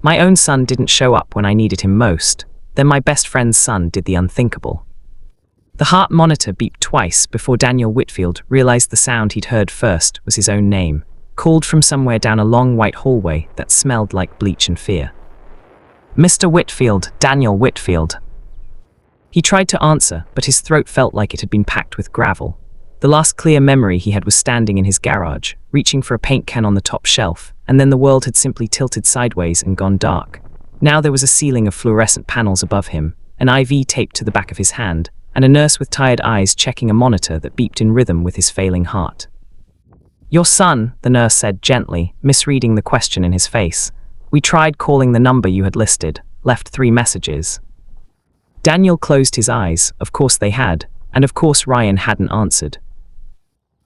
My own son didn't show up when I needed him most. Then my best friend's son did the unthinkable. The heart monitor beeped twice before Daniel Whitfield realized the sound he'd heard first was his own name, called from somewhere down a long white hallway that smelled like bleach and fear. "Mr. Whitfield, Daniel Whitfield." He tried to answer, but his throat felt like it had been packed with gravel. The last clear memory he had was standing in his garage, reaching for a paint can on the top shelf, and then the world had simply tilted sideways and gone dark. Now there was a ceiling of fluorescent panels above him, an IV taped to the back of his hand, and a nurse with tired eyes checking a monitor that beeped in rhythm with his failing heart. "Your son," the nurse said gently, misreading the question in his face. "We tried calling the number you had listed, left 3 messages." Daniel closed his eyes. Of course they had, and of course Ryan hadn't answered.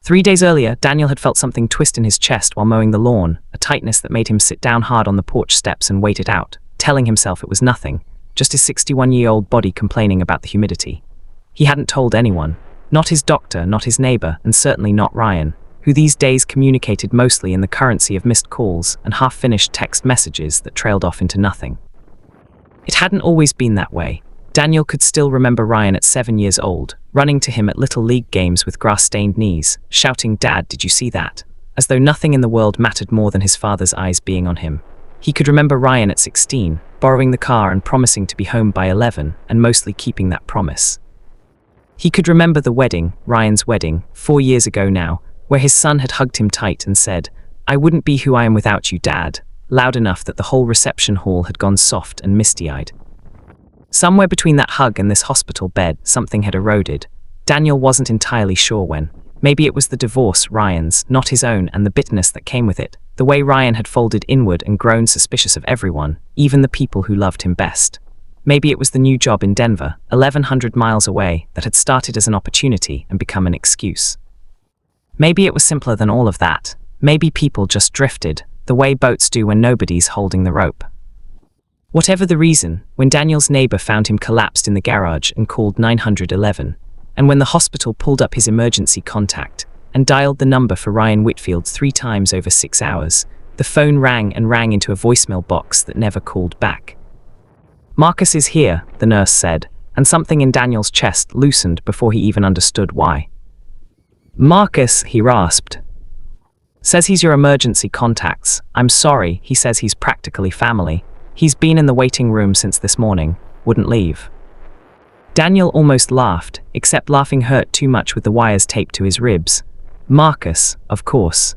3 days earlier, Daniel had felt something twist in his chest while mowing the lawn, a tightness that made him sit down hard on the porch steps and wait it out, telling himself it was nothing, just his 61-year-old body complaining about the humidity. He hadn't told anyone, not his doctor, not his neighbor, and certainly not Ryan, who these days communicated mostly in the currency of missed calls and half-finished text messages that trailed off into nothing. It hadn't always been that way. Daniel could still remember Ryan at 7 years old, running to him at Little League games with grass-stained knees, shouting, "Dad, did you see that?" as though nothing in the world mattered more than his father's eyes being on him. He could remember Ryan at 16, borrowing the car and promising to be home by 11, and mostly keeping that promise. He could remember the wedding, Ryan's wedding, 4 years ago now, where his son had hugged him tight and said, "I wouldn't be who I am without you, Dad," loud enough that the whole reception hall had gone soft and misty-eyed. Somewhere between that hug and this hospital bed, something had eroded. Daniel wasn't entirely sure when. Maybe it was the divorce, Ryan's, not his own, and the bitterness that came with it, the way Ryan had folded inward and grown suspicious of everyone, even the people who loved him best. Maybe it was the new job in Denver, 1,100 miles away, that had started as an opportunity and become an excuse. Maybe it was simpler than all of that. Maybe people just drifted, the way boats do when nobody's holding the rope. Whatever the reason, when Daniel's neighbor found him collapsed in the garage and called 911, and when the hospital pulled up his emergency contact and dialed the number for Ryan Whitfield 3 times over 6 hours, the phone rang and rang into a voicemail box that never called back. "Marcus is here," the nurse said, and something in Daniel's chest loosened before he even understood why. "Marcus," he rasped. "Says he's your emergency contacts. I'm sorry, he says he's practically family. He's been in the waiting room since this morning. Wouldn't leave." Daniel almost laughed, except laughing hurt too much with the wires taped to his ribs. Marcus, of course.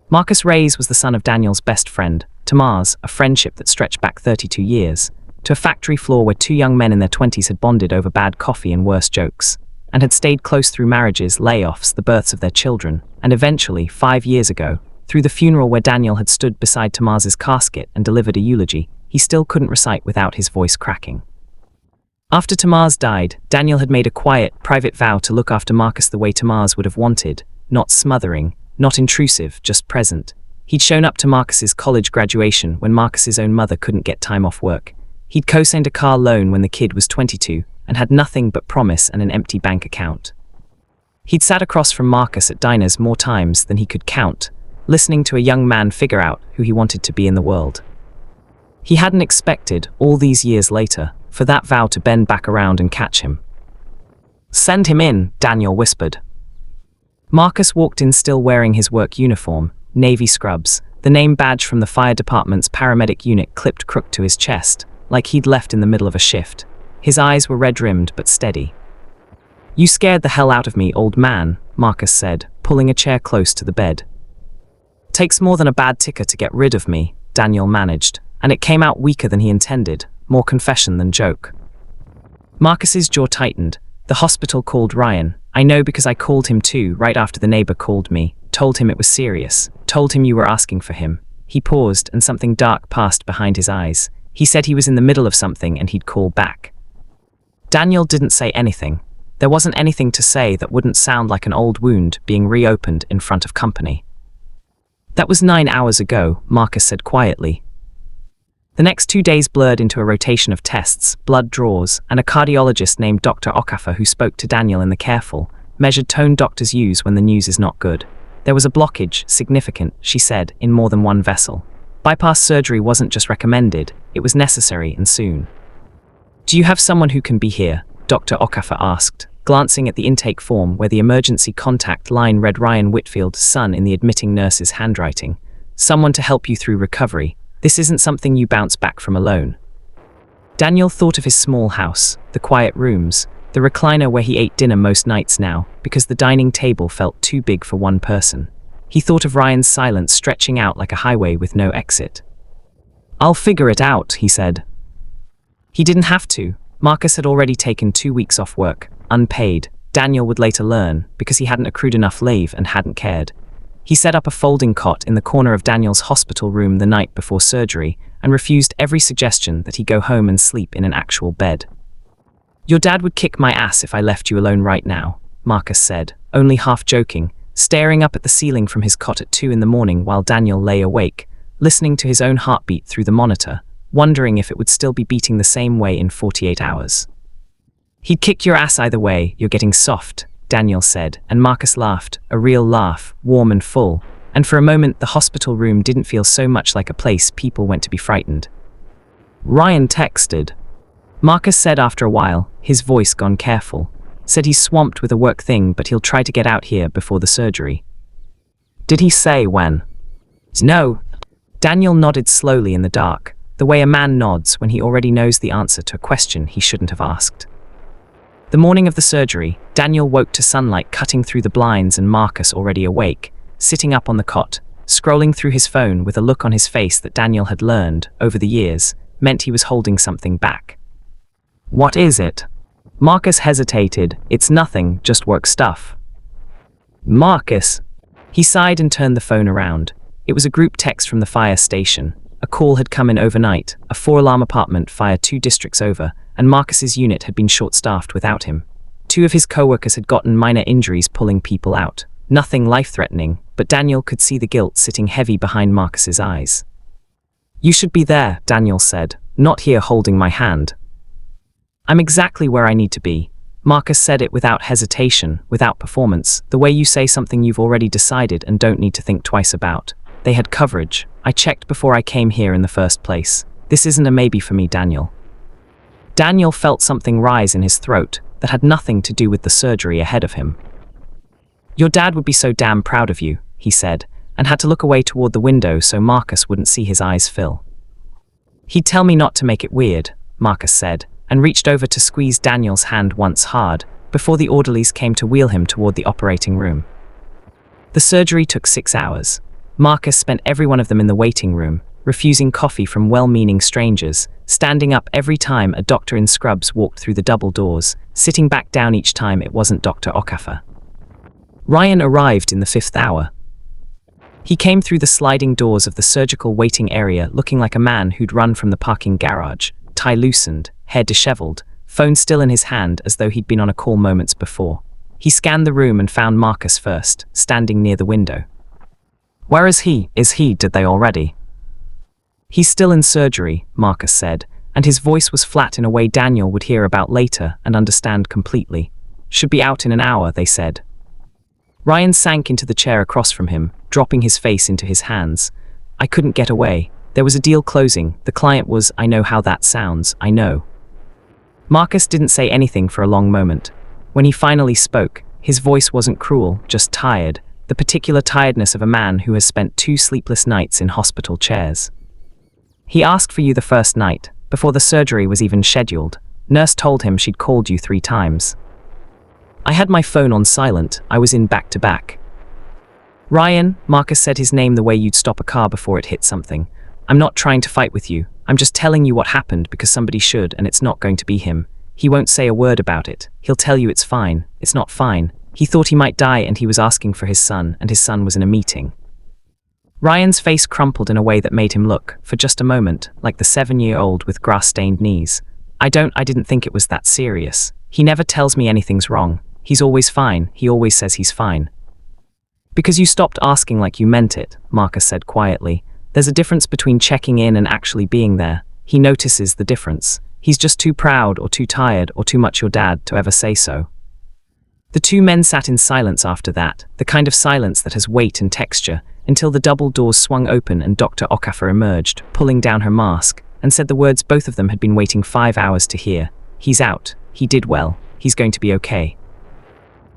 Marcus Reyes was the son of Daniel's best friend, Tamar's, a friendship that stretched back 32 years. To a factory floor where 2 young men in their 20s had bonded over bad coffee and worse jokes, and had stayed close through marriages, layoffs, the births of their children, and eventually, 5 years ago, through the funeral where Daniel had stood beside Tamar's casket and delivered a eulogy he still couldn't recite without his voice cracking. After Tamar's died, Daniel had made a quiet, private vow to look after Marcus the way Tamar's would have wanted, not smothering, not intrusive, just present. He'd shown up to Marcus's college graduation when Marcus's own mother couldn't get time off work. He'd co-signed a car loan when the kid was 22 and had nothing but promise and an empty bank account. He'd sat across from Marcus at diners more times than he could count, listening to a young man figure out who he wanted to be in the world. He hadn't expected, all these years later, for that vow to bend back around and catch him. "Send him in," Daniel whispered. Marcus walked in still wearing his work uniform, navy scrubs, the name badge from the fire department's paramedic unit clipped crook to his chest, like he'd left in the middle of a shift. His eyes were red-rimmed but steady. "You scared the hell out of me, old man," Marcus said, pulling a chair close to the bed. "Takes more than a bad ticker to get rid of me," Daniel managed, and it came out weaker than he intended, more confession than joke. Marcus's jaw tightened. "The hospital called Ryan. I know because I called him too, right after the neighbor called me. Told him it was serious. Told him you were asking for him." He paused and something dark passed behind his eyes. He said he was in the middle of something and he'd call back. Daniel didn't say anything. There wasn't anything to say that wouldn't sound like an old wound being reopened in front of company. "That was 9 hours ago," Marcus said quietly. The next 2 days blurred into a rotation of tests, blood draws, and a cardiologist named Dr. Okafor who spoke to Daniel in the careful, measured tone doctors use when the news is not good. There was a blockage, significant, she said, in more than one vessel. Bypass surgery wasn't just recommended, it was necessary and soon. "Do you have someone who can be here?" Dr. Okafor asked, glancing at the intake form where the emergency contact line read Ryan Whitfield's son in the admitting nurse's handwriting. "Someone to help you through recovery. This isn't something you bounce back from alone." Daniel thought of his small house, the quiet rooms, the recliner where he ate dinner most nights now, because the dining table felt too big for one person. He thought of Ryan's silence stretching out like a highway with no exit. "I'll figure it out," he said. He didn't have to. Marcus had already taken 2 weeks off work, unpaid. Daniel would later learn, because he hadn't accrued enough leave and hadn't cared. He set up a folding cot in the corner of Daniel's hospital room the night before surgery and refused every suggestion that he go home and sleep in an actual bed. "Your dad would kick my ass if I left you alone right now," Marcus said, only half joking, staring up at the ceiling from his cot at 2 in the morning while Daniel lay awake, listening to his own heartbeat through the monitor, wondering if it would still be beating the same way in 48 hours. "He'd kick your ass either way, you're getting soft," Daniel said, and Marcus laughed, a real laugh, warm and full, and for a moment the hospital room didn't feel so much like a place people went to be frightened. "Ryan texted," Marcus said after a while, his voice gone careful. "Said he's swamped with a work thing, but he'll try to get out here before the surgery." "Did he say when?" "No." Daniel nodded slowly in the dark, the way a man nods when he already knows the answer to a question he shouldn't have asked. The morning of the surgery, Daniel woke to sunlight cutting through the blinds and Marcus already awake, sitting up on the cot, scrolling through his phone with a look on his face that Daniel had learned, over the years, meant he was holding something back. "What is it?" Marcus hesitated. "It's nothing, just work stuff." "Marcus." He sighed and turned the phone around. It was a group text from the fire station. A call had come in overnight, a 4-alarm apartment fire 2 districts over, and Marcus's unit had been short-staffed without him. 2 of his co-workers had gotten minor injuries pulling people out. Nothing life-threatening, but Daniel could see the guilt sitting heavy behind Marcus's eyes. "You should be there," Daniel said, "not here holding my hand." "I'm exactly where I need to be." Marcus said it without hesitation, without performance, the way you say something you've already decided and don't need to think twice about. "They had coverage. I checked before I came here in the first place. This isn't a maybe for me, Daniel." Daniel felt something rise in his throat that had nothing to do with the surgery ahead of him. "Your dad would be so damn proud of you," he said, and had to look away toward the window so Marcus wouldn't see his eyes fill. "He'd tell me not to make it weird," Marcus said, and reached over to squeeze Daniel's hand once hard, before the orderlies came to wheel him toward the operating room. The surgery took 6 hours. Marcus spent every one of them in the waiting room, refusing coffee from well-meaning strangers, standing up every time a doctor in scrubs walked through the double doors, sitting back down each time it wasn't Dr. Okafor. Ryan arrived in the 5th hour. He came through the sliding doors of the surgical waiting area looking like a man who'd run from the parking garage, tie loosened, hair disheveled, phone still in his hand as though he'd been on a call moments before. He scanned the room and found Marcus first, standing near the window. "Where is he? Did they already?" "He's still in surgery," Marcus said, and his voice was flat in a way Daniel would hear about later and understand completely. "Should be out in an hour," they said. Ryan sank into the chair across from him, dropping his face into his hands. "I couldn't get away. There was a deal closing. The client was, I know how that sounds, I know." Marcus didn't say anything for a long moment. When he finally spoke, his voice wasn't cruel, just tired, the particular tiredness of a man who has spent 2 sleepless nights in hospital chairs. "He asked for you the first night, before the surgery was even scheduled. Nurse told him she'd called you 3 times. I had my phone on silent, I was in back-to-back. Ryan," Marcus said his name the way you'd stop a car before it hit something. "I'm not trying to fight with you. I'm just telling you what happened because somebody should, and it's not going to be him. He won't say a word about it. He'll tell you it's fine. It's not fine. He thought he might die and he was asking for his son, and his son was in a meeting." Ryan's face crumpled in a way that made him look, for just a moment, like the 7-year-old with grass-stained knees. I didn't think it was that serious. He never tells me anything's wrong. He's always fine. He always says he's fine." "Because you stopped asking like you meant it," Marcus said quietly. "There's a difference between checking in and actually being there. He notices the difference. He's just too proud or too tired or too much your dad to ever say so." The 2 men sat in silence after that, the kind of silence that has weight and texture, until the double doors swung open and Dr. Okafor emerged, pulling down her mask, and said the words both of them had been waiting 5 hours to hear. "He's out. He did well. He's going to be okay."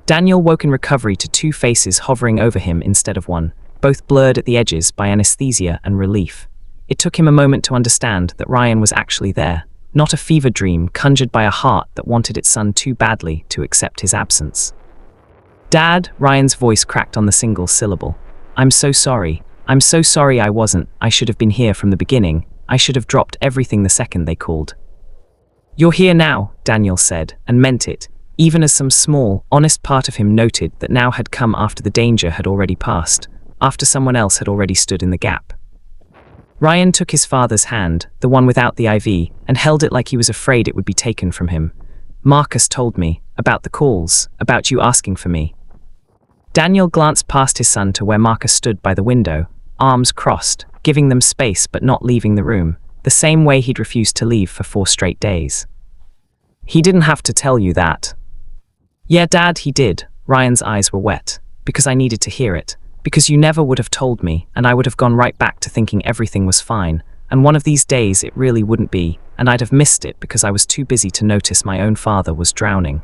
Daniel woke in recovery to two faces hovering over him instead of one, both blurred at the edges by anesthesia and relief. It took him a moment to understand that Ryan was actually there, not a fever dream conjured by a heart that wanted its son too badly to accept his absence. "Dad," Ryan's voice cracked on the single syllable. "I'm so sorry. I'm so sorry I wasn't. I should have been here from the beginning. I should have dropped everything the second they called." "You're here now," Daniel said, and meant it, even as some small, honest part of him noted that now had come after the danger had already passed, after someone else had already stood in the gap. Ryan took his father's hand, the one without the IV, and held it like he was afraid it would be taken from him. "Marcus told me, about the calls, about you asking for me." Daniel glanced past his son to where Marcus stood by the window, arms crossed, giving them space but not leaving the room, the same way he'd refused to leave for 4 straight days. "He didn't have to tell you that." "Yeah, Dad, he did." Ryan's eyes were wet. "Because I needed to hear it. Because you never would have told me, and I would have gone right back to thinking everything was fine, and one of these days it really wouldn't be, and I'd have missed it because I was too busy to notice my own father was drowning."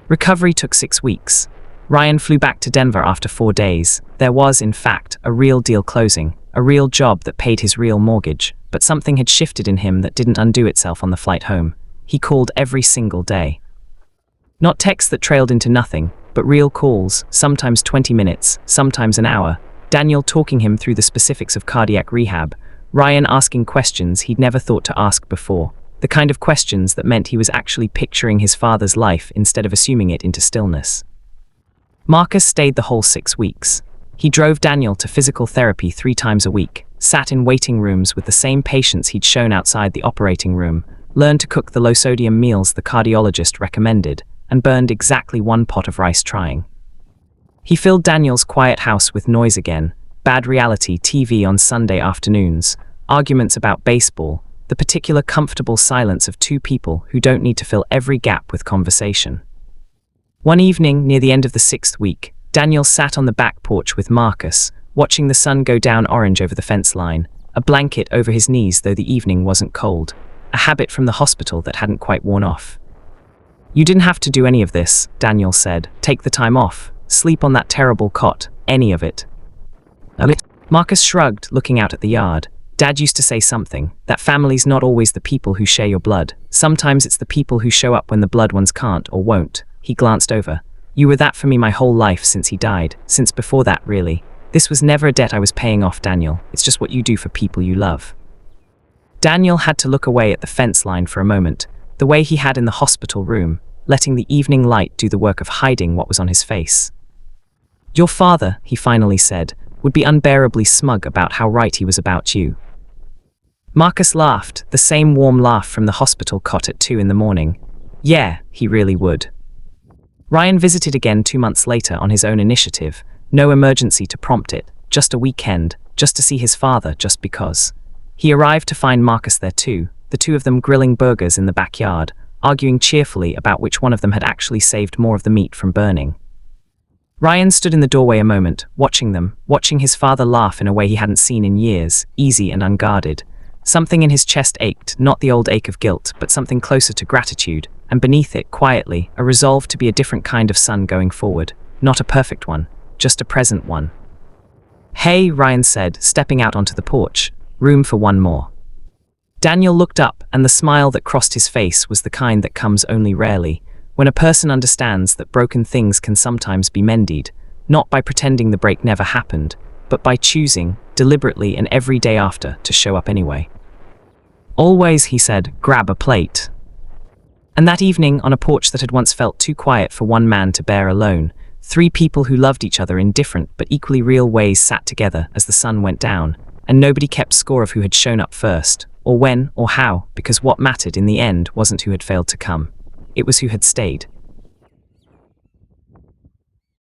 Recovery took 6 weeks. Ryan flew back to Denver after 4 days. There was, in fact, a real deal closing, a real job that paid his real mortgage, but something had shifted in him that didn't undo itself on the flight home. He called every single day. Not texts that trailed into nothing, but real calls, sometimes 20 minutes, sometimes an hour, Daniel talking him through the specifics of cardiac rehab, Ryan asking questions he'd never thought to ask before, the kind of questions that meant he was actually picturing his father's life instead of assuming it into stillness. Marcus stayed the whole 6 weeks. He drove Daniel to physical therapy 3 times a week, sat in waiting rooms with the same patients he'd shown outside the operating room, learned to cook the low-sodium meals the cardiologist recommended, and burned exactly 1 pot of rice trying. He filled Daniel's quiet house with noise again, bad reality TV on Sunday afternoons, arguments about baseball, the particular comfortable silence of 2 people who don't need to fill every gap with conversation. One evening, near the end of the 6th week, Daniel sat on the back porch with Marcus, watching the sun go down orange over the fence line, a blanket over his knees though the evening wasn't cold, a habit from the hospital that hadn't quite worn off. "You didn't have to do any of this," Daniel said. "Take the time off. Sleep on that terrible cot. Any of it." Marcus shrugged, looking out at the yard. "Dad used to say something, that family's not always the people who share your blood. Sometimes it's the people who show up when the blood ones can't or won't." He glanced over. "You were that for me my whole life since he died, since before that, really. This was never a debt I was paying off, Daniel. It's just what you do for people you love." Daniel had to look away at the fence line for a moment, the way he had in the hospital room, letting the evening light do the work of hiding what was on his face. "Your father," he finally said, "would be unbearably smug about how right he was about you." Marcus laughed, the same warm laugh from the hospital cot at 2 in the morning. "Yeah, he really would." Ryan visited again 2 months later on his own initiative, no emergency to prompt it, just a weekend, just to see his father, just because. He arrived to find Marcus there too, the 2 of them grilling burgers in the backyard, arguing cheerfully about which one of them had actually saved more of the meat from burning. Ryan stood in the doorway a moment, watching them, watching his father laugh in a way he hadn't seen in years, easy and unguarded. Something in his chest ached, not the old ache of guilt, but something closer to gratitude, and beneath it, quietly, a resolve to be a different kind of son going forward. Not a perfect one, just a present one. "Hey," Ryan said, stepping out onto the porch. "Room for one more." Daniel looked up, and the smile that crossed his face was the kind that comes only rarely, when a person understands that broken things can sometimes be mended, not by pretending the break never happened, but by choosing, deliberately and every day after, to show up anyway. "Always," he said, "grab a plate." And that evening, on a porch that had once felt too quiet for one man to bear alone, 3 people who loved each other in different but equally real ways sat together as the sun went down, and nobody kept score of who had shown up first, or when, or how, because what mattered in the end wasn't who had failed to come. It was who had stayed.